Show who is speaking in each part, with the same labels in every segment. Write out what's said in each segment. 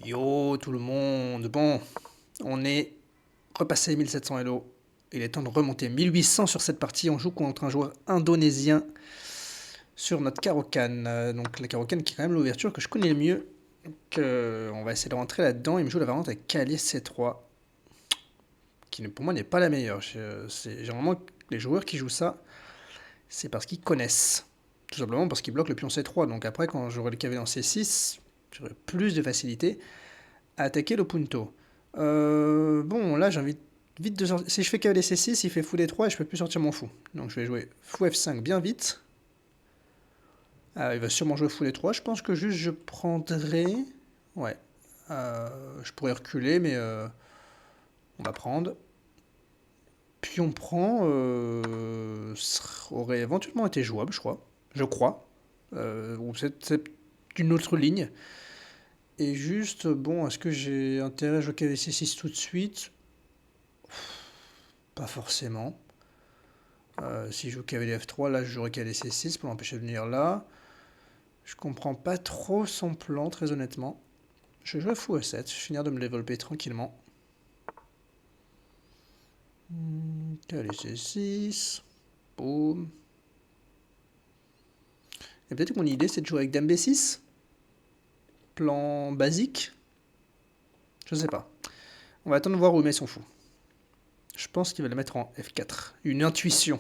Speaker 1: Yo tout le monde, bon, on est repassé 1700 Elo. Il est temps de remonter 1800 sur cette partie. On joue contre un joueur indonésien sur notre Caro-Can. Donc la Caro-Can qui est quand même l'ouverture que je connais le mieux. Donc on va essayer de rentrer là-dedans. Il me joue la variante avec cavalier C3, qui pour moi n'est pas la meilleure. C'est généralement les joueurs qui jouent ça, c'est parce qu'ils connaissent. Tout simplement parce qu'ils bloquent le pion C3. Donc après, quand j'aurai le cavalier en C6, j'aurai plus de facilité à attaquer le punto. Bon, là, j'ai envie vite de sortir. Si je fais cavalier C6, il fait fou D3 et je peux plus sortir mon fou. Donc je vais jouer fou F5 bien vite. Il va sûrement jouer fou D3. Je pense que juste je prendrai. Ouais. Je pourrais reculer, mais on va prendre. Puis on prend. Aurait éventuellement été jouable, je crois. Je crois. Ou c'est une autre ligne. Et juste, bon, est-ce que j'ai intérêt à jouer cavalier C6 tout de suite? Pas forcément. Si je joue cavalier F3, là je jouerai cavalier C6 pour l'empêcher de venir là. Je comprends pas trop son plan, très honnêtement. Je joue à fou E7, je vais finir de me développer tranquillement. Cavalier C6. Boum. Et peut-être que mon idée c'est de jouer avec Dame B6. Plan basique. Je sais pas. On va attendre de voir où il met son fou. Je pense qu'il va le mettre en F4. Une intuition.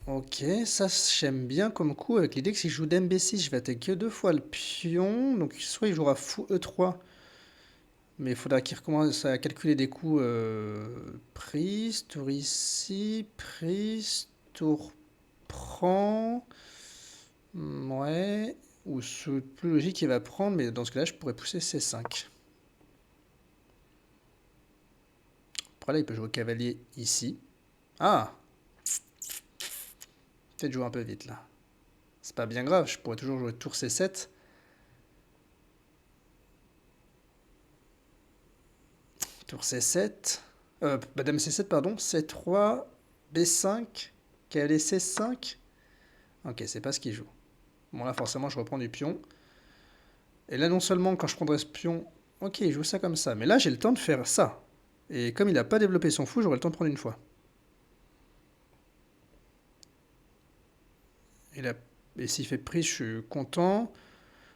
Speaker 1: Ok, ça j'aime bien comme coup avec l'idée que si je joue Dame B6, je vais attaquer deux fois le pion. Donc soit il jouera fou E3, mais il faudra qu'il recommence à calculer des coups prise, tour ici, prise, tour prend. Ouais. Ou ce plus logique, il va prendre, mais dans ce cas-là, je pourrais pousser C5. Après là, il peut jouer cavalier ici. Ah, peut-être jouer un peu vite là. C'est pas bien grave, je pourrais toujours jouer tour C7. Tour C7. Dame C7, pardon. C3, B5, cavalier C5. Ok, c'est pas ce qu'il joue. Bon, là, forcément, je reprends du pion. Et là, non seulement quand je prendrai ce pion, ok, il joue ça comme ça. Mais là, j'ai le temps de faire ça. Et comme il n'a pas développé son fou, j'aurai le temps de prendre une fois. Et, là, et s'il fait prise, je suis content.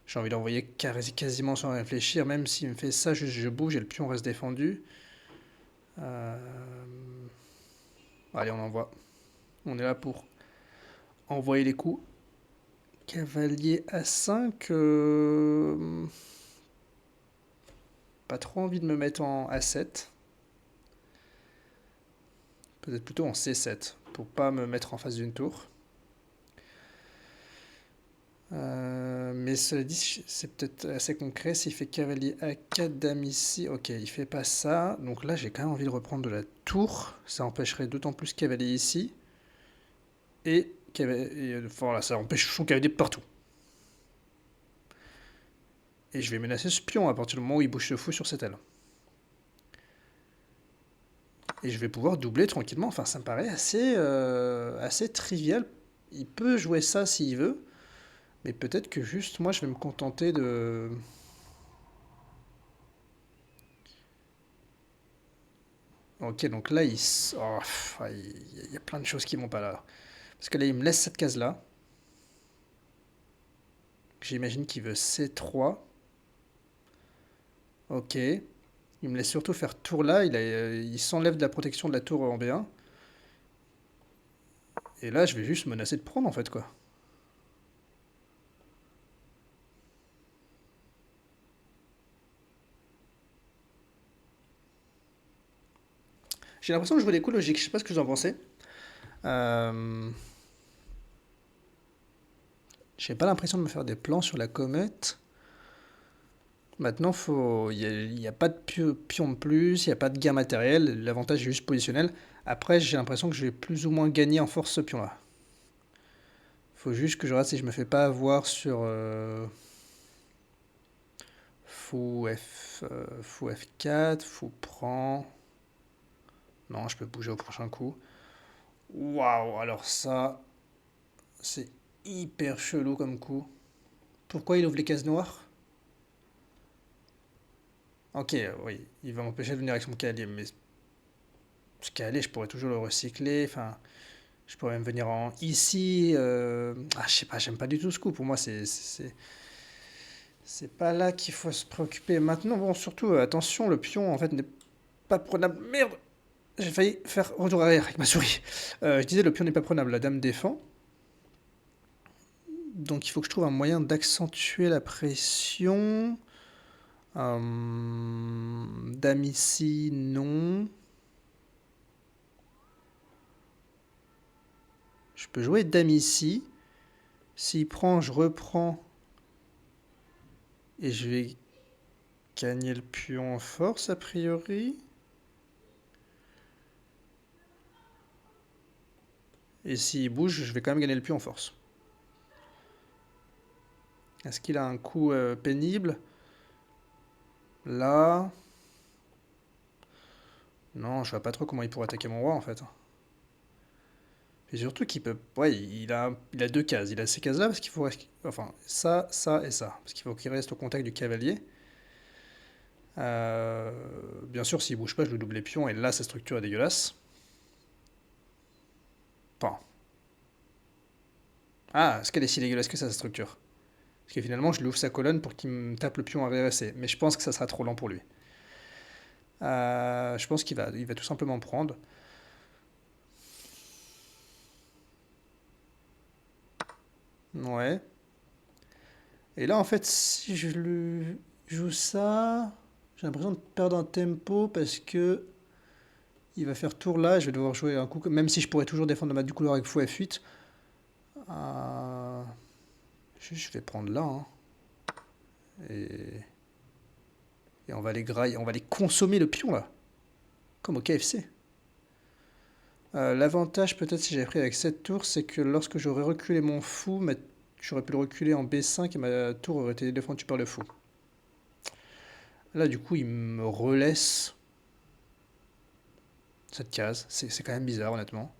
Speaker 1: J'ai envie d'envoyer quasiment sans réfléchir. Même s'il me fait ça, juste je bouge et le pion reste défendu. Euh, Allez, on envoie. On est là pour envoyer les coups. Cavalier A5. Pas trop envie de me mettre en A7. Peut-être plutôt en C7 pour pas me mettre en face d'une tour. Mais cela dit, c'est peut-être assez concret. S'il fait cavalier A4, dame ici, ok, il fait pas ça. Donc là, j'ai quand même envie de reprendre de la tour. Ça empêcherait d'autant plus cavalier ici. Et, voilà, ça empêche son cavalier partout. Et je vais menacer ce pion à partir du moment où il bouge ce fou sur cette aile. Et je vais pouvoir doubler tranquillement. Enfin, ça me paraît assez trivial. Il peut jouer ça s'il veut. Mais peut-être que juste moi, je vais me contenter de... Ok, donc là, il y a plein de choses qui vont pas là. Parce que là, il me laisse cette case-là. J'imagine qu'il veut C3. Ok. Il me laisse surtout faire tour là. Il s'enlève de la protection de la tour en B1. Et là, je vais juste menacer de prendre en fait, quoi. J'ai l'impression que je joue des coups logiques. Je sais pas ce que vous en pensez. Euh... J'ai pas l'impression de me faire des plans sur la comète. Maintenant, il n'y a pas de pion de plus, il n'y a pas de gain matériel. L'avantage est juste positionnel. Après, j'ai l'impression que je vais plus ou moins gagner en force ce pion-là. Faut juste que je rate si je me fais pas avoir sur fou F4, fou prend. Non, je peux bouger au prochain coup. Waouh, alors ça, c'est hyper chelou comme coup. Pourquoi il ouvre les cases noires? Ok, oui, il va m'empêcher de venir avec son cavalier, mais ce cavalier, je pourrais toujours le recycler. Enfin, je pourrais même venir en ici. Ah, je sais pas, j'aime pas du tout ce coup. Pour moi, c'est pas là qu'il faut se préoccuper. Maintenant, bon, surtout, attention, le pion, en fait, n'est pas prenable. Merde! J'ai failli faire retour arrière avec ma souris. Je disais, le pion n'est pas prenable. La dame défend. Donc, il faut que je trouve un moyen d'accentuer la pression. Dame ici, non. Je peux jouer dame ici. S'il prend, je reprends. Et je vais gagner le pion en force, a priori. Et s'il bouge, je vais quand même gagner le pion en force. Est-ce qu'il a un coup pénible? Là. Non, je vois pas trop comment il pourrait attaquer mon roi en fait. Et surtout qu'il peut. Ouais, il a deux cases. Il a ces cases-là parce qu'il faut. Enfin, ça et ça. Parce qu'il faut qu'il reste au contact du cavalier. Euh, Bien sûr, s'il bouge pas, je lui double les pions et là, sa structure est dégueulasse. Enfin. Ah, est-ce qu'elle est si dégueulasse que ça, sa structure? Parce que finalement, je lui ouvre sa colonne pour qu'il me tape le pion à RSC. Mais je pense que ça sera trop lent pour lui. Je pense qu'il va tout simplement prendre. Ouais. Et là, en fait, si je lui joue ça, j'ai l'impression de perdre un tempo parce que il va faire tour là. Je vais devoir jouer un coup, même si je pourrais toujours défendre le mat du couloir avec fou F8. Euh, je vais prendre là, hein. Et, et on va les grailler, on va les consommer le pion là, comme au KFC. L'avantage peut-être si j'avais pris avec cette tour, c'est que lorsque j'aurais reculé mon fou, j'aurais pu le reculer en B5 et ma tour aurait été défendue par le fou. Là, du coup, il me relaisse cette case. C'est quand même bizarre, honnêtement.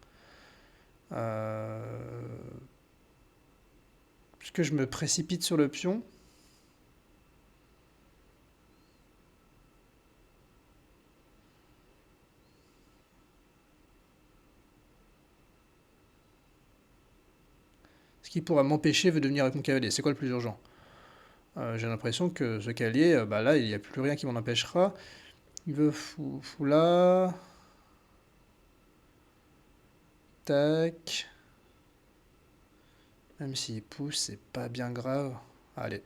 Speaker 1: Euh... Puisque je me précipite sur le pion. Ce qui pourra m'empêcher de venir avec mon cavalier. C'est quoi le plus urgent? J'ai l'impression que ce cavalier, bah là, il n'y a plus rien qui m'en empêchera. Il veut fou là. Tac. Même s'il pousse, c'est pas bien grave. Allez,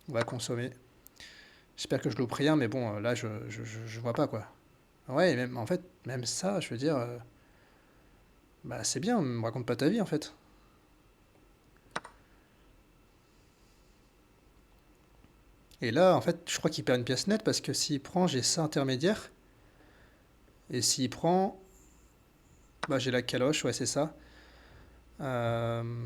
Speaker 1: on va consommer. J'espère que je loupe rien, mais bon, là, je vois pas quoi. Ouais, même, en fait, même ça, je veux dire, bah c'est bien, me raconte pas ta vie en fait. Et là, en fait, je crois qu'il perd une pièce nette parce que s'il prend, j'ai ça intermédiaire. Et s'il prend, bah j'ai la caloche, ouais, c'est ça. Euh,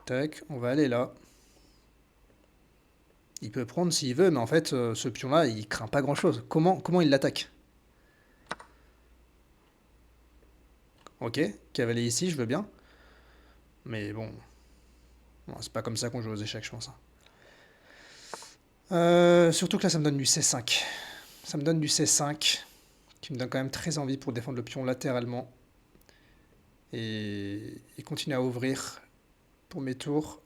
Speaker 1: Tac, on va aller là. Il peut prendre s'il veut, mais en fait, ce pion-là, il craint pas grand-chose. Comment il l'attaque? Ok, cavalier ici, je veux bien. Mais bon, non, c'est pas comme ça qu'on joue aux échecs, je pense, hein. Surtout que là, ça me donne du C5. Ça me donne du C5, qui me donne quand même très envie pour défendre le pion latéralement. Et continuer à ouvrir pour mes tours.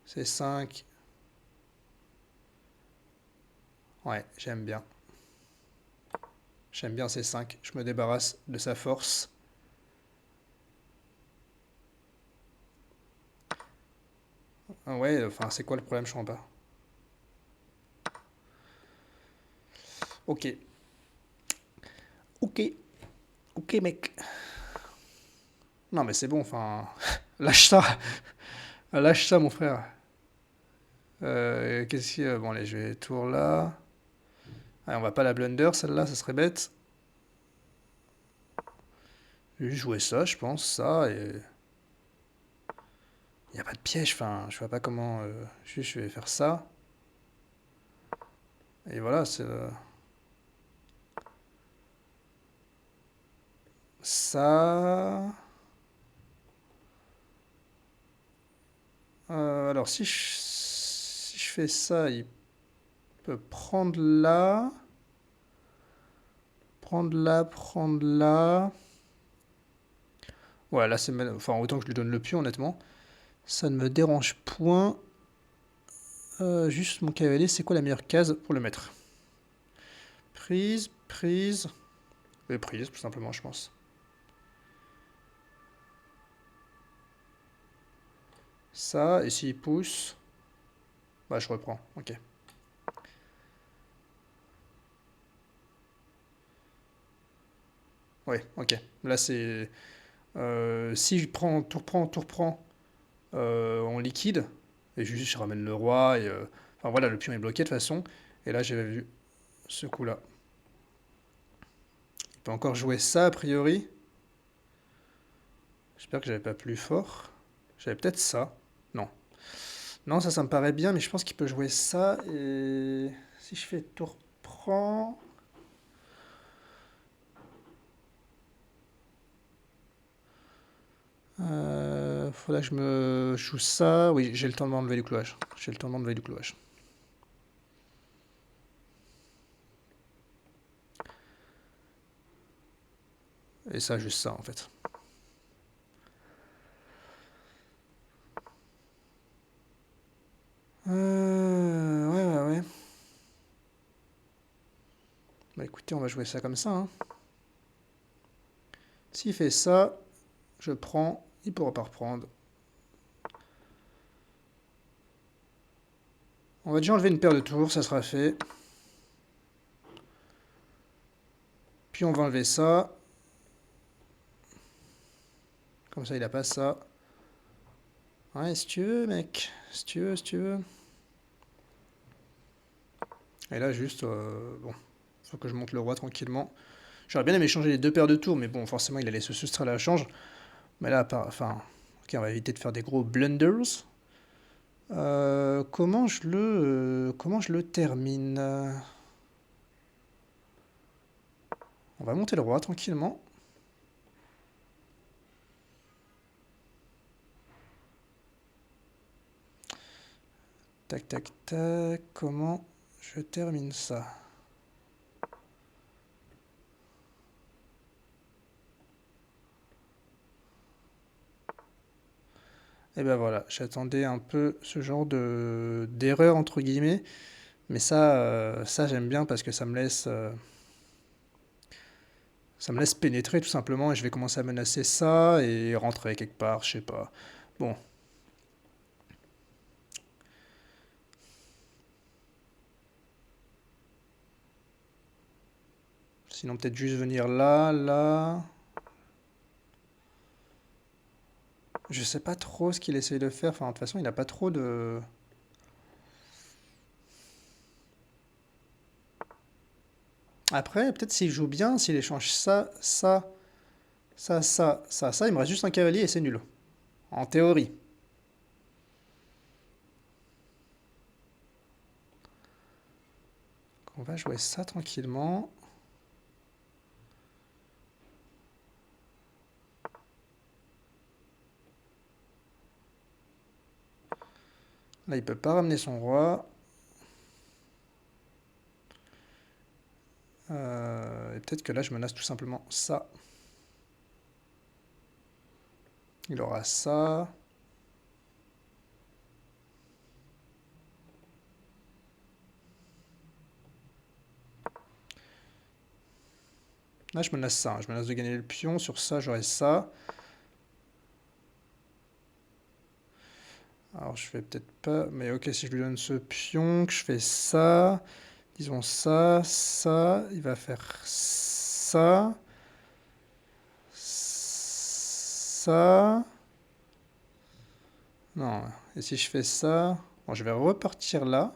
Speaker 1: C5. Ouais, j'aime bien. J'aime bien C5. Je me débarrasse de sa force. Ah ouais, enfin, c'est quoi le problème, je comprends pas. Ok. Ok. Ok, mec. Non, mais c'est bon, enfin. Lâche ça. Lâche ça, mon frère. Qu'est-ce qu'il y a? Bon, allez, je vais tour là. Allez, on va pas la blunder, celle-là, ça serait bête. Je vais jouer ça, je pense, ça, et. Il n'y a pas de piège, enfin, je vois pas comment... juste, je vais faire ça. Et voilà, c'est... ça... alors, si je fais ça, il peut prendre là... Prendre là, prendre là... Ouais, là, c'est... Enfin, autant que je lui donne le pion, honnêtement. Ça ne me dérange point. Juste mon cavalier, c'est quoi la meilleure case pour le mettre? Prise, prise... Et prise, tout simplement, je pense. Ça, et s'il pousse... Bah, je reprends, ok. Ouais, ok. Là, c'est... si je prends, tout reprend en liquide, et juste je ramène le roi, et... enfin voilà, le pion est bloqué de toute façon. Et là, j'avais vu ce coup-là. Il peut encore jouer ça, a priori. J'espère que j'avais pas plus fort. J'avais peut-être ça. Non. Non, ça me paraît bien, mais je pense qu'il peut jouer ça, et... Si je fais tout reprend... faudrait que je me joue ça. Oui, j'ai le temps de m'enlever du clouage. J'ai le temps de m'enlever du clouage. Et ça, juste ça, en fait. Ouais. Bah écoutez, on va jouer ça comme ça, hein. S'il fait ça, je prends. Il pourra pas reprendre. On va déjà enlever une paire de tours, ça sera fait. Puis on va enlever ça. Comme ça, il a pas ça. Ouais, si tu veux, mec. Si tu veux, si tu veux. Et là, juste, bon, faut que je monte le roi tranquillement. J'aurais bien aimé changer les deux paires de tours, mais bon, forcément, il allait se soustraire à la change. Mais là, enfin, ok, on va éviter de faire des gros blunders. Comment je le termine? On va monter le roi tranquillement. Tac, tac, tac. Comment je termine ça? Et ben voilà, j'attendais un peu ce genre de d'erreur entre guillemets, mais ça j'aime bien parce que ça me laisse pénétrer tout simplement et je vais commencer à menacer ça et rentrer quelque part, je sais pas. Bon, sinon peut-être juste venir là, là. Je sais pas trop ce qu'il essaye de faire. Enfin, de toute façon, il n'a pas trop de. Après, peut-être s'il joue bien, s'il échange ça, il me reste juste un cavalier et c'est nul. En théorie. On va jouer ça tranquillement. Là, il peut pas ramener son roi. Et peut-être que là, je menace tout simplement ça. Il aura ça. Là, je menace ça, hein. Je menace de gagner le pion. Sur ça, j'aurai ça. Alors, je fais peut-être pas... Mais ok, si je lui donne ce pion, que je fais ça... Disons ça, ça... Il va faire ça... Ça... Non. Et si je fais ça... Bon, je vais repartir là.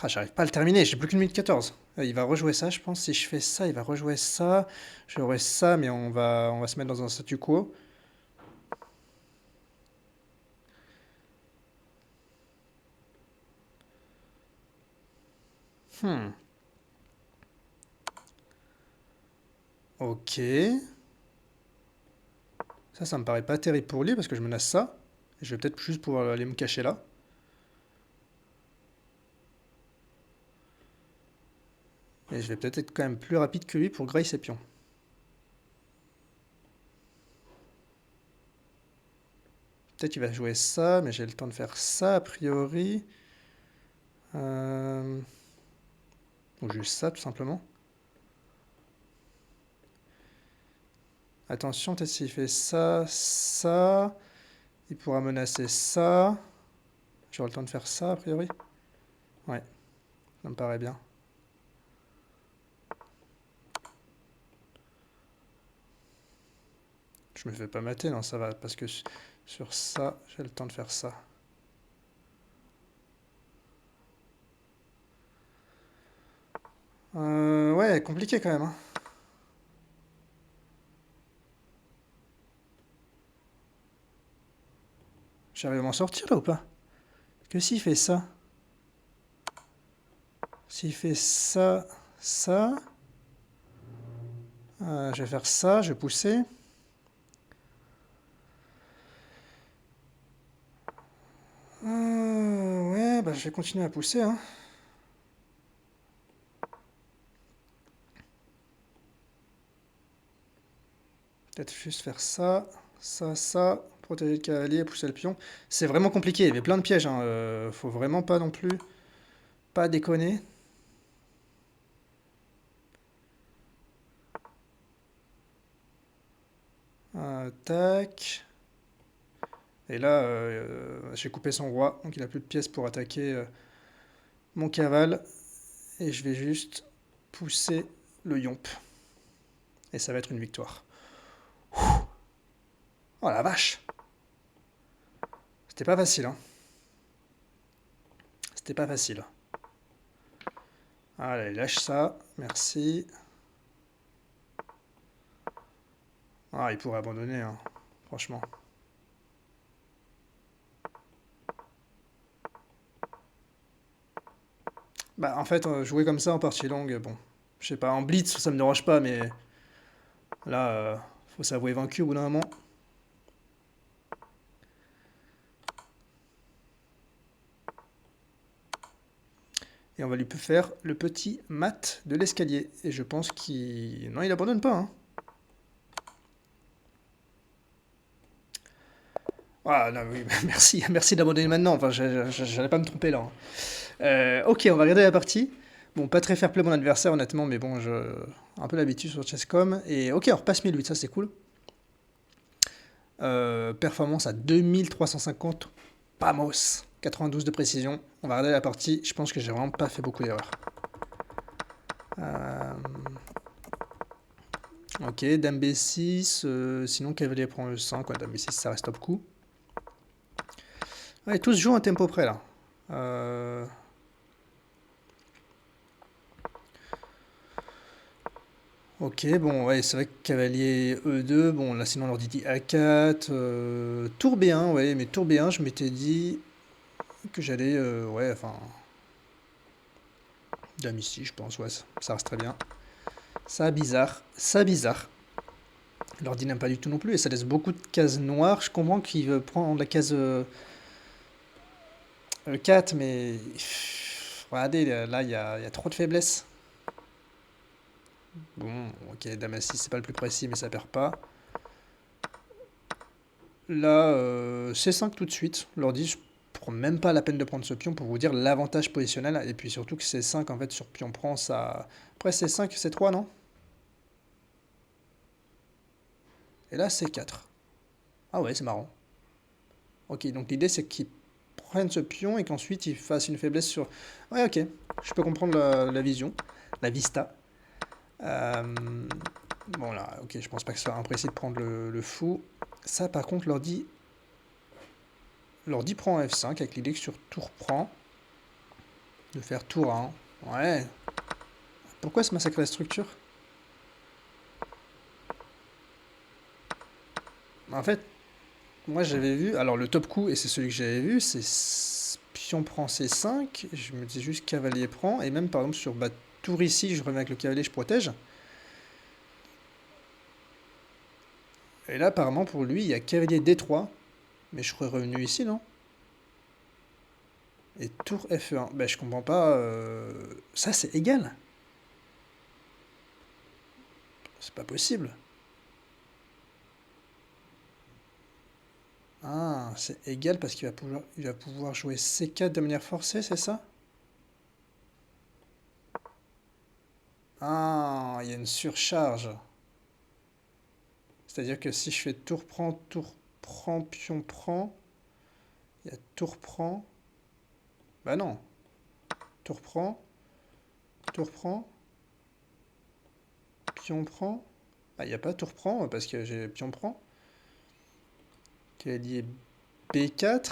Speaker 1: Ah, j'arrive pas à le terminer, j'ai plus qu'une minute 14. Il va rejouer ça, je pense. Si je fais ça, il va rejouer ça. J'aurai ça, mais on va se mettre dans un statu quo. Hmm. Ok. Ça me paraît pas terrible pour lui parce que je menace ça. Et je vais peut-être juste pouvoir aller me cacher là. Et je vais peut-être être quand même plus rapide que lui pour grailler ses pions. Peut-être qu'il va jouer ça, mais j'ai le temps de faire ça a priori. Euh, Ou juste ça tout simplement. Attention, peut-être s'il fait ça, ça, il pourra menacer ça. J'aurai le temps de faire ça a priori. Ouais, ça me paraît bien. Je me fais pas mater, non, ça va, parce que sur ça, j'ai le temps de faire ça. Ouais, compliqué quand même, hein. J'arrive à m'en sortir là ou pas? Que s'il fait ça? S'il fait ça, ça, je vais faire ça, je vais pousser. Ouais, bah je vais continuer à pousser, hein. Peut-être juste faire ça, ça, ça, protéger le cavalier, pousser le pion. C'est vraiment compliqué, il y avait plein de pièges, hein. Faut vraiment pas non plus, pas déconner. Tac. Et là, j'ai coupé son roi, donc il a plus de pièces pour attaquer mon cavale. Et je vais juste pousser le yomp. Et ça va être une victoire. Oh la vache! C'était pas facile, hein. C'était pas facile. Allez, lâche ça. Merci. Ah, il pourrait abandonner, hein. Franchement. Bah, en fait, jouer comme ça en partie longue, bon. Je sais pas, en blitz, ça me dérange pas, mais là, faut s'avouer vaincu au bout d'un moment. Et on va lui faire le petit mat de l'escalier. Et je pense qu'il... Non, il abandonne pas, hein. Ah, non, oui, merci, merci d'abandonner maintenant. Enfin, j'allais pas me tromper là, hein. Ok, on va regarder la partie. Bon, pas très fair-play mon adversaire, honnêtement, mais bon, un peu l'habitude sur Chesscom. Et ok, on repasse 1008, ça c'est cool. Performance à 2350, Pamos, 92 de précision. On va regarder la partie. Je pense que j'ai vraiment pas fait beaucoup d'erreurs. Euh, Ok, Dame B6, sinon cavalier prend le 5, quoi, Dame B6 ça reste top coup. Ouais, tous jouent un tempo près là. Euh, Ok, bon, ouais, c'est vrai que cavalier E2, bon, là sinon on leur dit A4, tour B1, ouais, mais tour B1, je m'étais dit que j'allais, ouais, enfin, dame ici, je pense, ouais, ça reste très bien. Ça, bizarre, ça, bizarre. L'ordi n'aime pas du tout non plus, et ça laisse beaucoup de cases noires. Je comprends qu'il veut prendre la case 4, mais regardez, là, il y a trop de faiblesses. Bon, ok, dame A6, c'est pas le plus précis, mais ça perd pas. Là, C5 tout de suite. L'ordi, je prends même pas la peine de prendre ce pion pour vous dire l'avantage positionnel. Et puis surtout que C5, en fait, sur pion prend, ça... Après C5, C3, non? Et là, C4. Ah ouais, c'est marrant. Ok, donc l'idée, c'est qu'il prenne ce pion et qu'ensuite, il fasse une faiblesse sur... Ouais, ok. Je peux comprendre la vision, la vista. Euh, Bon, là, ok, je pense pas que ce soit imprécis de prendre le fou. Ça, par contre, l'ordi prend F5 avec l'idée que sur tour prend. De faire tour, hein. Ouais. Pourquoi se massacrer la structure? En fait, moi j'avais vu, alors le top coup, et c'est celui que j'avais vu, c'est pion prend C5, je me dis juste cavalier prend, et même par exemple sur tour ici, je reviens avec le cavalier, je protège. Et là apparemment pour lui, il y a cavalier D3, mais je serais revenu ici, non? Et tour F1, ben je comprends pas, ça c'est égal. C'est pas possible. Ah, c'est égal parce il va pouvoir jouer C4 de manière forcée, c'est ça? Ah, il y a une surcharge. C'est-à-dire que si je fais tour prend, pion prend, il y a tour prend. Bah non. Tour prend, pion prend. Ah, il n'y a pas tour prend parce que j'ai pion prend. Cavalier B4.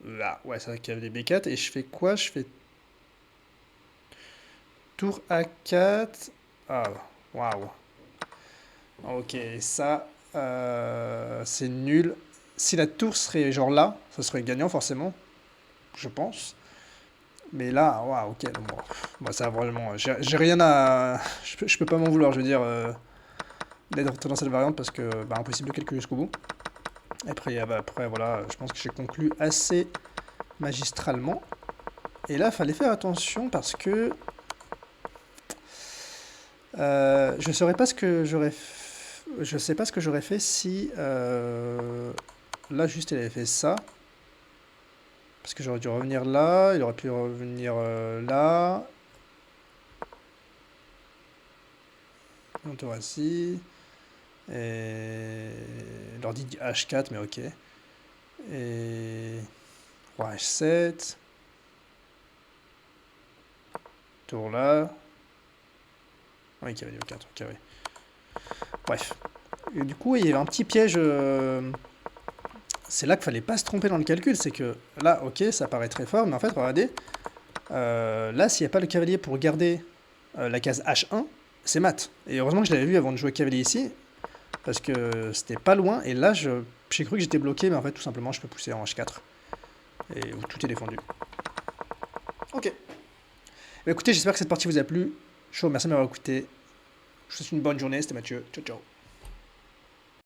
Speaker 1: Là, ouais, c'est vrai cavalier B4. Et je fais quoi? Je fais tour A4. Ah, waouh. Ok, ça, c'est nul. Si la tour serait genre là, ça serait gagnant forcément, je pense. Mais là, waouh, ok, bon, bon, ça vraiment, j'ai rien à, je peux pas m'en vouloir, je veux dire, d'être dans cette variante parce que, bah, impossible de calculer jusqu'au bout. Et après, bah, après, voilà, je pense que j'ai conclu assez magistralement. Et là, fallait faire attention parce que je saurais pas ce que je sais pas ce que j'aurais fait si là juste il avait fait ça. Parce que j'aurais dû revenir là, il aurait pu revenir là. On tour assis. Et l'ordi dit H4, mais ok. Et roi H7. Tour là. Oui, cavalier E4, ok, oui. Bref. Et du coup, il y avait un petit piège. C'est là qu'il fallait pas se tromper dans le calcul. C'est que là, ok, ça paraît très fort, mais en fait, regardez. Là, s'il n'y a pas le cavalier pour garder la case H1, c'est mat. Et heureusement que je l'avais vu avant de jouer cavalier ici. Parce que c'était pas loin. Et là, j'ai cru que j'étais bloqué, mais en fait, tout simplement, je peux pousser en H4. Et où tout est défendu. Ok. Bah, écoutez, j'espère que cette partie vous a plu. Chaud, merci de m'avoir écouté. Je vous souhaite une bonne journée. C'était Mathieu. Ciao, ciao.